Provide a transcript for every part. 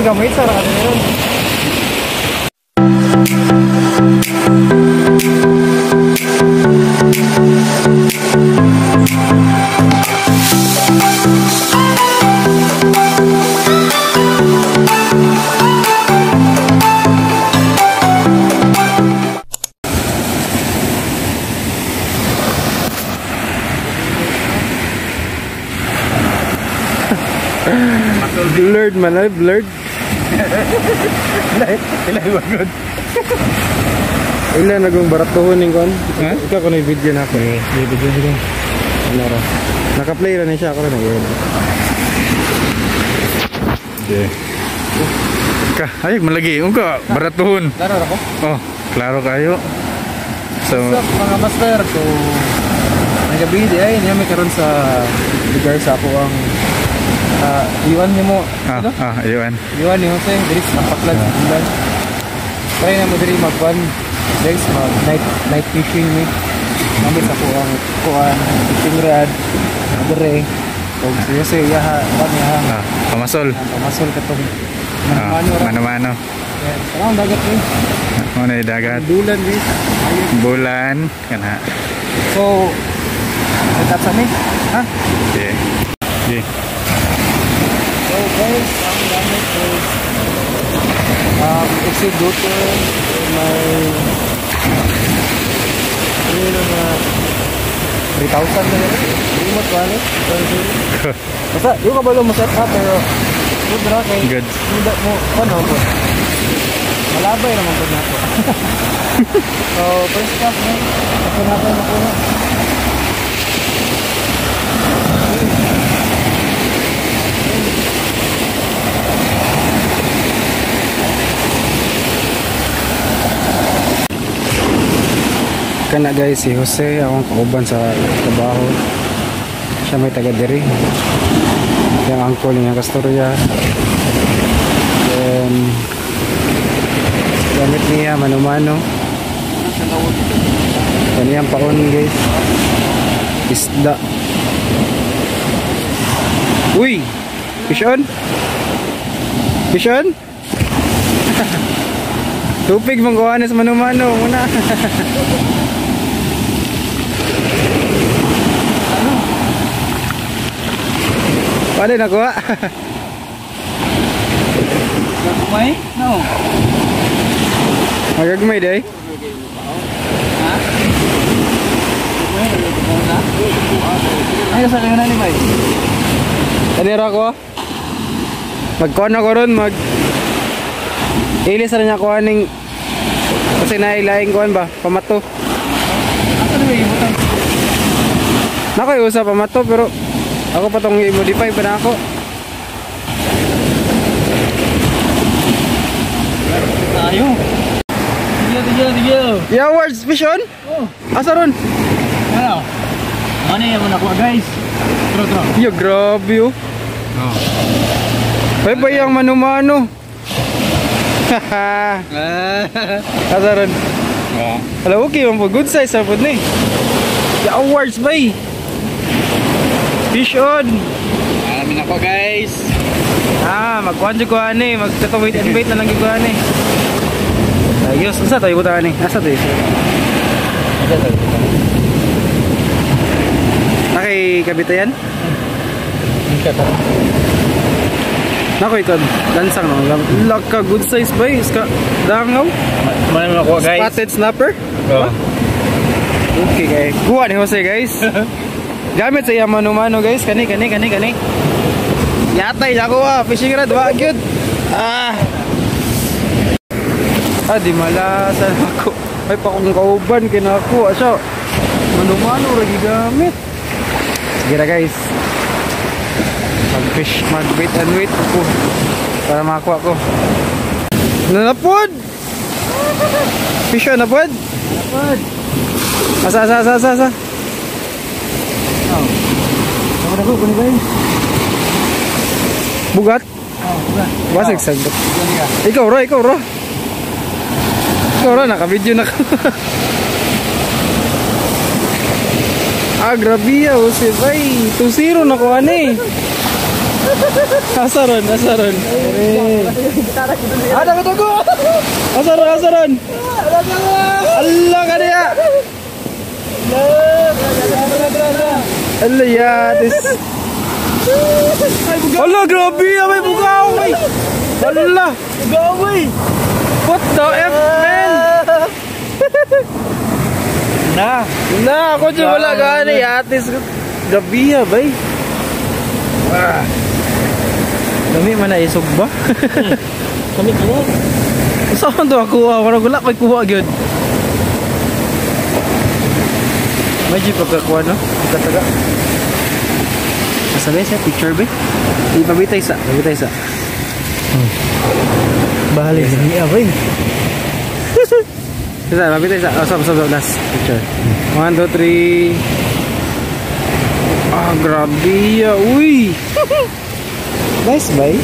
gamit sa rakan meron. Blurred man ay blurred. Ilay wagod. Ila nagong baratuhon ning kon. Ikaw ko na video na ako. Video. Ano ra? Naka-play ra ni siya ako na yun. Okay. Ka, ayog malagi. Unka baratuhon. Klaro ra ko? Oh, klaro kayo. So, mga master, so nagabi di ay niya may karon sa lugar sa ako ang iwan niyo mo. Iwan ni Jose, diri sa Paklan sa Bulan. Try na mo diri magwan. Next night fishing ni. Namit ako ang kuan fishing rod. Dere. Og si Jose ya ha. pamasol. Pamasol katong mano-mano. Ang dagat ni. Ano na dagat? Bulan ni. Bulan kana. So that's me. Ha? Okay. Okay. So guys, ang gamit is exit daughter may na 3,000 na yun. Hindi mo ito ano? Basta, yung kabalo mo set up pero good na kay good. Hindi mo, ano po? Malabay naman po na po. So, first stop na ito natin na po na. Kana guys, si Jose akong kauban sa trabaho. Siya may taga diri. Yung uncle niya kastorya. Then gamit niya mano-mano. Kaniyang paon guys. Isda. Uy! Fish on? Fish on? Tupig mong kuhanin sa mano-mano muna. Paano nakuha? Magagmay? No. Magagmay day? Ha? Ay, sa kayo na ni Bay? Kanira ko? Magkuhan ako ron, ilis na niya kuhaning kasi nailaing kuhan ba? Pamato. Ako na may ibutang? Nakoy usa pamato pero ako pa itong i-modify pa na ako. Tayo. Tigil. Yeah, words, fish on? Oh. Asa ron? Ano? Ano yung nakuha guys? Tro. Yo, grabe oh. Ay ba yung mano-mano? Haha. Asa ron? Hala, okay man po. Good size sa food na eh. Yeah, words ba eh. Fish on! Alamin ako guys! Magkuhan dyan kuhan eh. Magtatawait and bait na lang kuhan eh. Ayos, asa tayo butahan eh? Asa tayo? Nakikabitayan? Nako ikaw, lansang no? Laka, good size ba eh? Dangaw? Malamin ako guys! Spotted snapper? Okay guys. Kuha ni Jose guys. Gamit sa iya mano-mano guys. Kani. Yatay ako fishing rod wa gyud. Di malasan ako. Ay pa kung kauban kinako. Asa mano-mano ra gigamit. Sige na guys. Mag-bait and wait ako para makakuha ko. Nanapod. Fish on napod. Asa. Bugat? Bugat. Basig sagot. Ikaw ra. Naka-video na ka. Grabe si bay. 2-0 na ko ani. Asaron. Ada betul ko. Asaron. Allah ka dia. Allah ya, this. Allah grabe, may bugaw, may. Allah, bugaw, may. What the F, man? Nah, ako dyan wala ka ni atis. Gabi ha, bay. Dami man na isog ba? Kami ko. Saan to ako? Wala may kuha agad. Medyo pagkakuha no? Pagkataga. Masabi siya, picture ba? Ipabitay sa. Bahali niya ba? Bisa, pabitay sa. Oh, stop, last picture. 1, 2, 3. Ah, grabe ya. Uy! Nice, bye.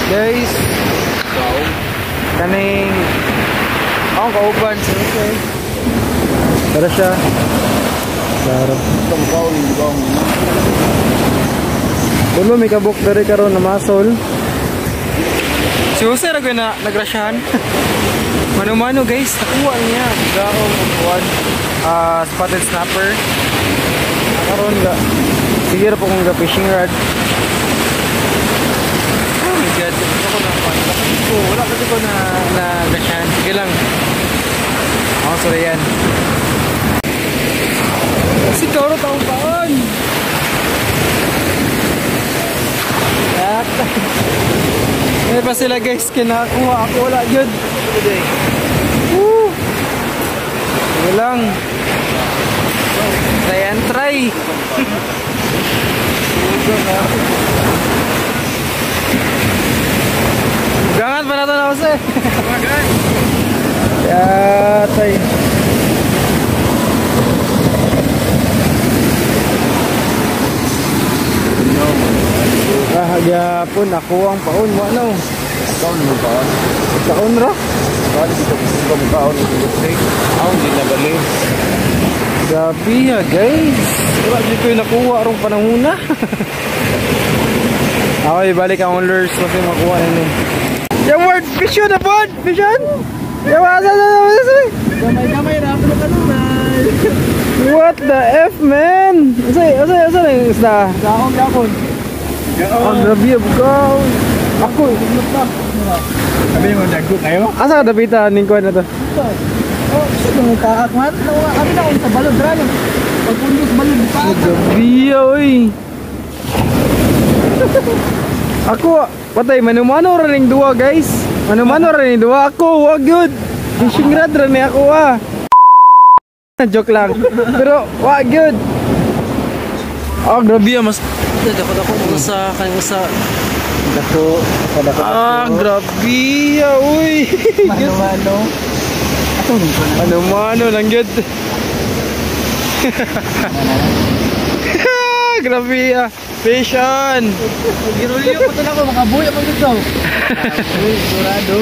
Guys, kaning akong kauban sa okay. Para siya. Sarap. Tulo may kabuk dari karon na masol. Si Jose ra na nagrasyahan. Mano-mano guys, nakuha niya. Gaong kuwan. Spotted snapper. Karon ga. Sige ra po kung ga fishing rod. Oh my god, ako na pa. Wala kasi ko na gasyan. Sige lang. Sorry yan. Kasi kauro taong taon. Ngayon pa sila guys, kinakuha ako. Wala yun. Sige lang. Try and try. Gangan pa na ito na kasi. Yatay. Kahagapon ako ang paon mo ano? Kaon mo paon? Kaon ra? Kaon dito ko mo kaon dito. Kaon din na bali. Gabi ha guys. Wala dito yung nakuha rong panahuna. Okay, balik ang lures kasi makuha na yun. Yung word, fish yun na po! Fish yun! Yung asa na naman. Gamay na ako ka naman. What the F, man? Asa na yung isda? Gakon. Ang grabe yung bugaw. Ako, sabi mo, nagko kayo? Asa ka dapitan ng kuha na to? Oh, sige, kakak man. Kami na kung sa balon, drano. Pagpundos balon, kakak. Gabi, oy. Ako, patay, manumano rin dua guys. Manumano rin dua. Ako, wag yun. Fishing rod rin ako Joke lang. Pero, wag yun. Oh, grabe mas. Dako-dako mo sa kanyang sa. Dako. Grabe, uy. Mano lang yun. Grabe fish on. Giruliyo ko na ako, makabuhay ako dito. Sigurado.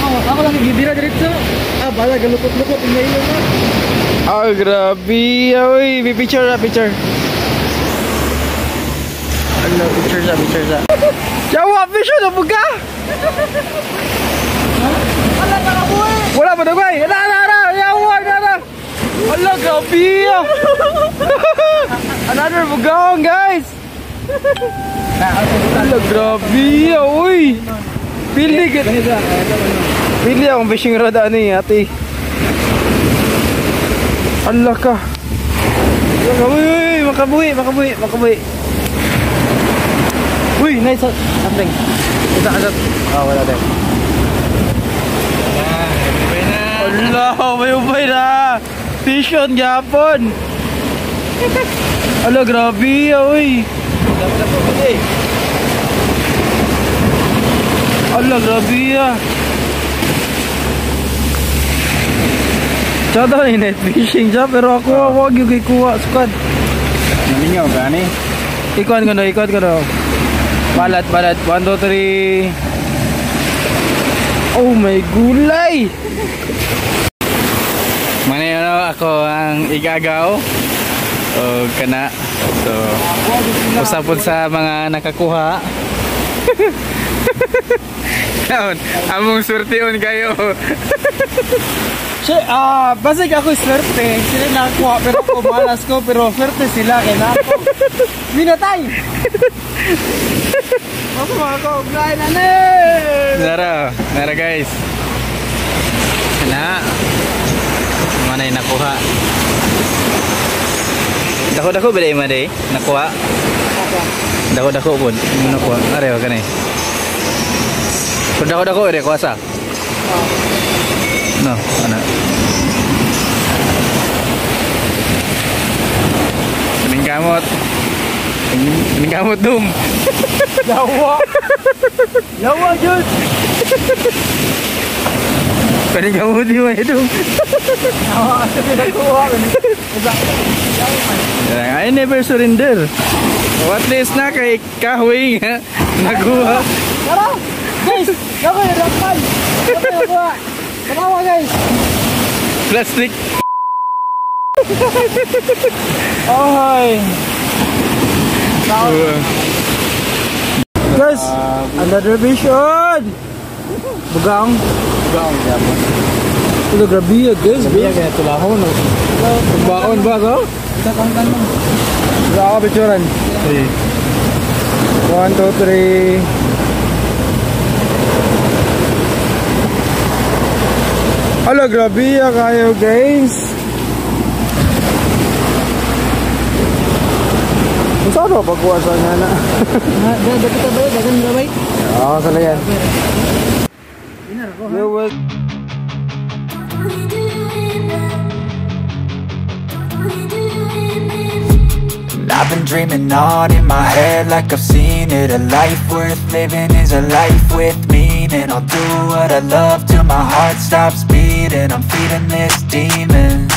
Ako lang gibira dito. Bala galukot-lukot yung ngayon na. Grabe. Uy, picture. Ano, picture sa. Jawa, fish on, buga. Wala na kabuhay. Wala pa dagay. Yawa. Wala, grabe. Another bugawang guys. Wala, grabe. Uy. Pili akong fishing rod ani ate. Allah ka. Uy, makabuhi. Uy, nice something. Isa. Wala din. Allah, may ubay na. Fish on gapon. Ala, grabe, uy. Ala, grabe. Tsada na net fishing dyan, pero ako wag yung kikuha, sukad. Nalingaw ka ni? Ikuan ko na. Balat. 1, 2, 3. Oh my gulay. Manino ako ang igagaw. O kana. So usapon sa mga nakakuha. Kaon, among swerteon kayo. Basig ako swerte. Sila nakakuha pero ako malas ko. Pero swerte sila kaya na ako. Minatay! Ako ako, blind Nara guys. Na. Mana yung nakuha? Dako-dako ba yung maday? Nakuha? Dako-dako po. Yung nakuha. Arewa ka na eh. Kung dako-dako, ere, kuwasa? No, ano? Kaming kamot. Kaming kamot, dum. Lawa! Lawa, Jun! Kaming kamot, dum. Lawa, kasi nakuha. I never surrender. At least na kay kahoy nga. Nakuha. Tara! Guys! Ako yung rakpan! Ako yung nakuha! Kamawa, guys! Plastic. Okay! Guys! Another vision! Bugang! Bugang, diba? Ito grabe yan, guys! Grabe yan, kaya tulahon. Baon ba ako? Isa kang tanong. Isa ako picturean. 1, 2, 3. Hala, grabe yan kayo, guys! Saan ba pagkuwasa nga na? Dapat ka ba yun? Dagan ba ba? Oo, sala yan. I've been dreaming on in my head like I've seen it. A life worth living is a life with meaning. I'll do what I love till my heart stops beating. I'm feeding this demon.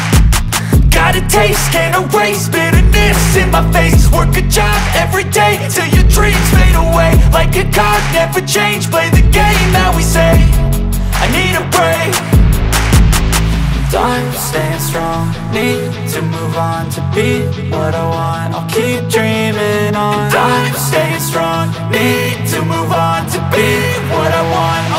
Got a taste, can't erase bitterness in my face. Work a job every day till your dreams fade away. Like a card, never change, play the game that we say. I need a break. I'm staying strong, need to move on to be what I want. I'll keep dreaming on. I'm staying strong, need to move on to be what I want.